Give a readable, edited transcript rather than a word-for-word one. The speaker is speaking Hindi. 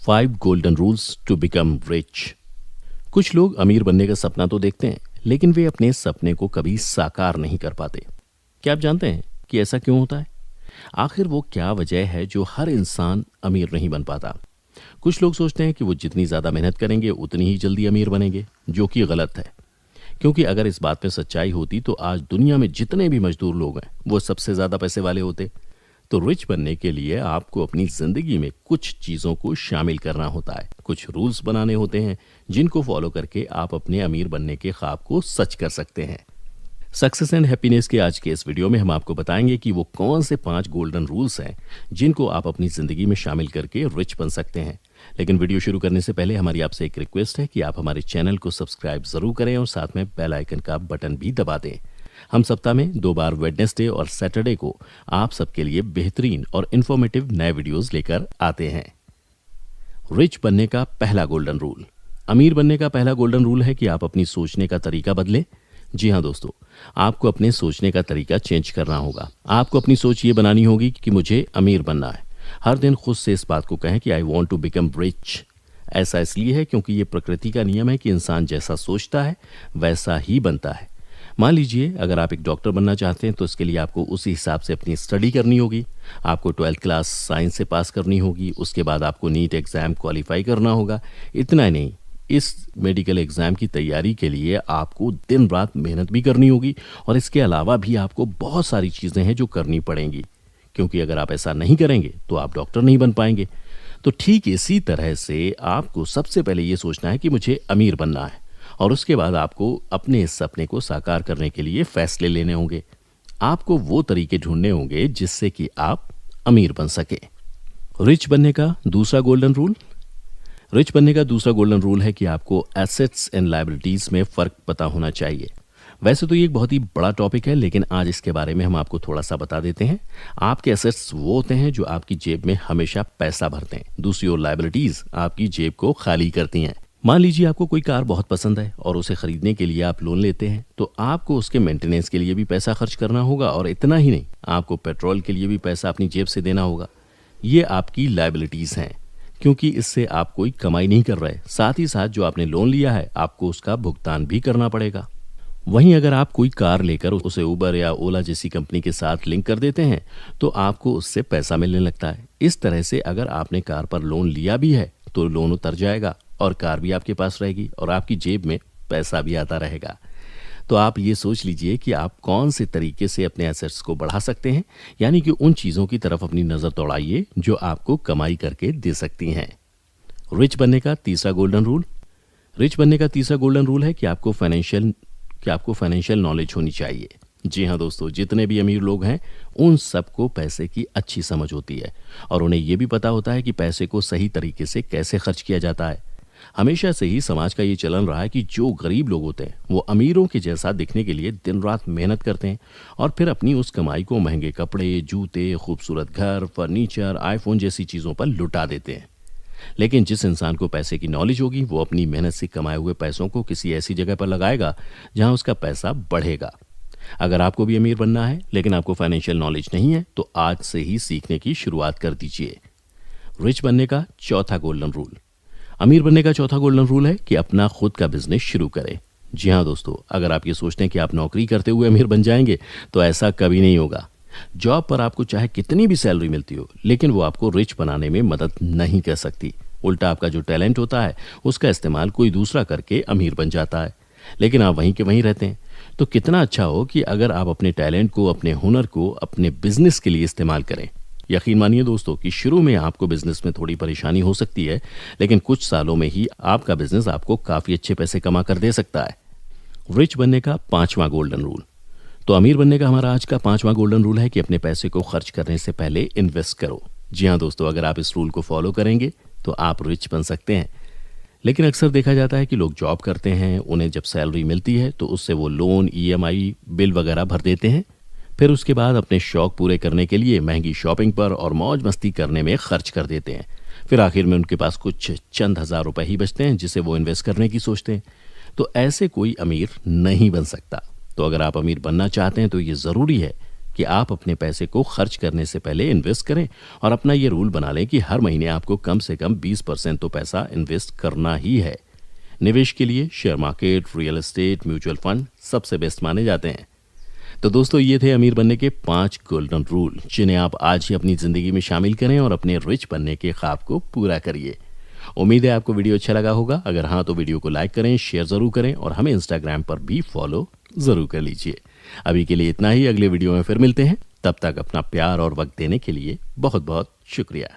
5 golden rules to become rich. कुछ लोग अमीर बनने का सपना तो देखते हैं, लेकिन वे अपने सपने को कभी साकार नहीं कर पाते। क्या आप जानते हैं कि ऐसा क्यों होता है? आखिर वो क्या वजह है जो हर इंसान अमीर नहीं बन पाता? कुछ लोग सोचते हैं कि वो जितनी ज़्यादा मेहनत करेंगे उतनी ही जल्दी अमीर बनेंगे, जो कि गलत है। क्योंकि अगर इस बात में सच्चाई होती तो आज दुनिया में जितने भी मजदूर लोग हैं वो सबसे ज़्यादा पैसे वाले होते। तो रिच बनने के लिए आपको अपनी ज़िंदगी में कुछ चीज़ों को शामिल करना होता है, कुछ रूल्स बनाने होते हैं जिनको फॉलो करके आप अपने अमीर बनने के ख्वाब को सच कर सकते हैं। सक्सेस एंड हैप्पीनेस के आज के इस वीडियो में हम आपको बताएंगे कि वो कौन से 5 गोल्डन रूल्स हैं जिनको आप अपनी ज़िंदगी में शामिल करके रिच बन सकते हैं। लेकिन वीडियो शुरू करने से पहले हमारी आपसे एक रिक्वेस्ट है कि आप हमारे चैनल को सब्सक्राइब ज़रूर करें और साथ में बेल आइकन का बटन भी दबा दें। हम सप्ताह में 2 बार वेडनेसडे और सैटरडे को आप सबके लिए बेहतरीन और इन्फॉर्मेटिव नए वीडियोस लेकर आते हैं। रिच बनने का पहला गोल्डन रूल। अमीर बनने का पहला गोल्डन रूल है कि आप अपनी सोचने का तरीका बदलें। जी हाँ दोस्तों, आपको अपने सोचने का तरीका चेंज करना होगा। आपको अपनी सोच ये बनानी होगी कि मुझे अमीर बनना है। हर दिन खुद से इस बात को कहें कि I want to become rich. ऐसा इसलिए है क्योंकि ये प्रकृति का नियम है कि इंसान जैसा सोचता है वैसा ही बनता है। मान लीजिए अगर आप एक डॉक्टर बनना चाहते हैं तो इसके लिए आपको उसी हिसाब से अपनी स्टडी करनी होगी। आपको 12th क्लास साइंस से पास करनी होगी, उसके बाद आपको नीट एग्ज़ाम क्वालिफाई करना होगा। इतना ही नहीं, इस मेडिकल एग्ज़ाम की तैयारी के लिए आपको दिन रात मेहनत भी करनी होगी और इसके अलावा भी आपको बहुत सारी चीज़ें हैं जो करनी पड़ेंगी, क्योंकि अगर आप ऐसा नहीं करेंगे तो आप डॉक्टर नहीं बन पाएंगे। तो ठीक इसी तरह से आपको सबसे पहले ये सोचना है कि मुझे अमीर बनना है और उसके बाद आपको अपने इस सपने को साकार करने के लिए फैसले लेने होंगे। आपको वो तरीके ढूंढने होंगे जिससे कि आप अमीर बन सके। रिच बनने का दूसरा गोल्डन रूल। रिच बनने का दूसरा गोल्डन रूल है कि आपको एसेट्स एंड लायबिलिटीज में फ़र्क पता होना चाहिए। वैसे तो ये एक बहुत ही बड़ा टॉपिक है, लेकिन आज इसके बारे में हम आपको थोड़ा सा बता देते हैं। आपके एसेट्स वो होते हैं जो आपकी जेब में हमेशा पैसा भरते हैं। दूसरी ओर लायबिलिटीज आपकी जेब को खाली करती हैं। मान लीजिए आपको कोई कार बहुत पसंद है और उसे खरीदने के लिए आप लोन लेते हैं, तो आपको उसके मेंटेनेंस के लिए भी पैसा खर्च करना होगा और इतना ही नहीं, आपको पेट्रोल के लिए भी पैसा अपनी जेब से देना होगा। ये आपकी लायबिलिटीज़ हैं, क्योंकि इससे आप कोई कमाई नहीं कर रहे। साथ ही साथ जो आपने लोन लिया है आपको उसका भुगतान भी करना पड़ेगा। वहीं अगर आप कोई कार लेकर उसे उबर या ओला जैसी कंपनी के साथ लिंक कर देते हैं तो आपको उससे पैसा मिलने लगता है। इस तरह से अगर आपने कार पर लोन लिया भी है तो लोन उतर जाएगा और कार भी आपके पास रहेगी और आपकी जेब में पैसा भी आता रहेगा। तो आप ये सोच लीजिए कि आप कौन से तरीके से अपने एसेट्स को बढ़ा सकते हैं, यानी कि उन चीज़ों की तरफ अपनी नज़र दौड़ाइए जो आपको कमाई करके दे सकती हैं। रिच बनने का तीसरा गोल्डन रूल। रिच बनने का तीसरा गोल्डन रूल है कि आपको फाइनेंशियल नॉलेज होनी चाहिए। जी हाँ दोस्तों, जितने भी अमीर लोग हैं उन सबको पैसे की अच्छी समझ होती है और उन्हें ये भी पता होता है कि पैसे को सही तरीके से कैसे खर्च किया जाता है। हमेशा से ही समाज का ये चलन रहा है कि जो गरीब लोग होते हैं वो अमीरों के जैसा दिखने के लिए दिन रात मेहनत करते हैं और फिर अपनी उस कमाई को महंगे कपड़े, जूते, खूबसूरत घर, फर्नीचर, आईफोन जैसी चीज़ों पर लुटा देते हैं। लेकिन जिस इंसान को पैसे की नॉलेज होगी वो अपनी मेहनत से कमाए हुए पैसों को किसी ऐसी जगह पर लगाएगा जहां उसका पैसा बढ़ेगा। अगर आपको भी अमीर बनना है लेकिन आपको फाइनेंशियल नॉलेज नहीं है तो आज से ही सीखने की शुरुआत कर दीजिए। रिच बनने का चौथा गोल्डन रूल। अमीर बनने का चौथा गोल्डन रूल है कि अपना खुद का बिजनेस शुरू करें। जी हाँ दोस्तों, अगर आप ये सोचते हैं कि आप नौकरी करते हुए अमीर बन जाएंगे तो ऐसा कभी नहीं होगा। जॉब पर आपको चाहे कितनी भी सैलरी मिलती हो, लेकिन वो आपको रिच बनाने में मदद नहीं कर सकती। उल्टा आपका जो टैलेंट होता है उसका इस्तेमाल कोई दूसरा करके अमीर बन जाता है, लेकिन आप वहीं के वहीं रहते हैं। तो कितना अच्छा हो कि अगर आप अपने टैलेंट को, अपने हुनर को अपने बिजनेस के लिए इस्तेमाल करें। यकीन मानिए दोस्तों कि शुरू में आपको बिजनेस में थोड़ी परेशानी हो सकती है, लेकिन कुछ सालों में ही आपका बिजनेस आपको काफ़ी अच्छे पैसे कमा कर दे सकता है। रिच बनने का पांचवा गोल्डन रूल। तो अमीर बनने का हमारा आज का पांचवा गोल्डन रूल है कि अपने पैसे को खर्च करने से पहले इन्वेस्ट करो। जी हाँ दोस्तों, अगर आप इस रूल को फॉलो करेंगे तो आप रिच बन सकते हैं। लेकिन अक्सर देखा जाता है कि लोग जॉब करते हैं, उन्हें जब सैलरी मिलती है तो उससे वो लोन, EMI, बिल वगैरह भर देते हैं। फिर उसके बाद अपने शौक पूरे करने के लिए महंगी शॉपिंग पर और मौज मस्ती करने में खर्च कर देते हैं। फिर आखिर में उनके पास कुछ चंद हज़ार रुपए ही बचते हैं जिसे वो इन्वेस्ट करने की सोचते हैं। तो ऐसे कोई अमीर नहीं बन सकता। तो अगर आप अमीर बनना चाहते हैं तो ये ज़रूरी है कि आप अपने पैसे को खर्च करने से पहले इन्वेस्ट करें और अपना ये रूल बना लें कि हर महीने आपको कम से कम 20% तो पैसा इन्वेस्ट करना ही है। निवेश के लिए share market, real estate, mutual fund सबसे बेस्ट माने जाते हैं। तो दोस्तों, ये थे अमीर बनने के 5 गोल्डन रूल, जिन्हें आप आज ही अपनी जिंदगी में शामिल करें और अपने रिच बनने के ख्वाब को पूरा करिए। उम्मीद है आपको वीडियो अच्छा लगा होगा। अगर हाँ तो वीडियो को लाइक करें, शेयर जरूर करें और हमें इंस्टाग्राम पर भी फॉलो जरूर कर लीजिए। अभी के लिए इतना ही, अगले वीडियो में फिर मिलते हैं। तब तक अपना प्यार और वक्त देने के लिए बहुत बहुत शुक्रिया।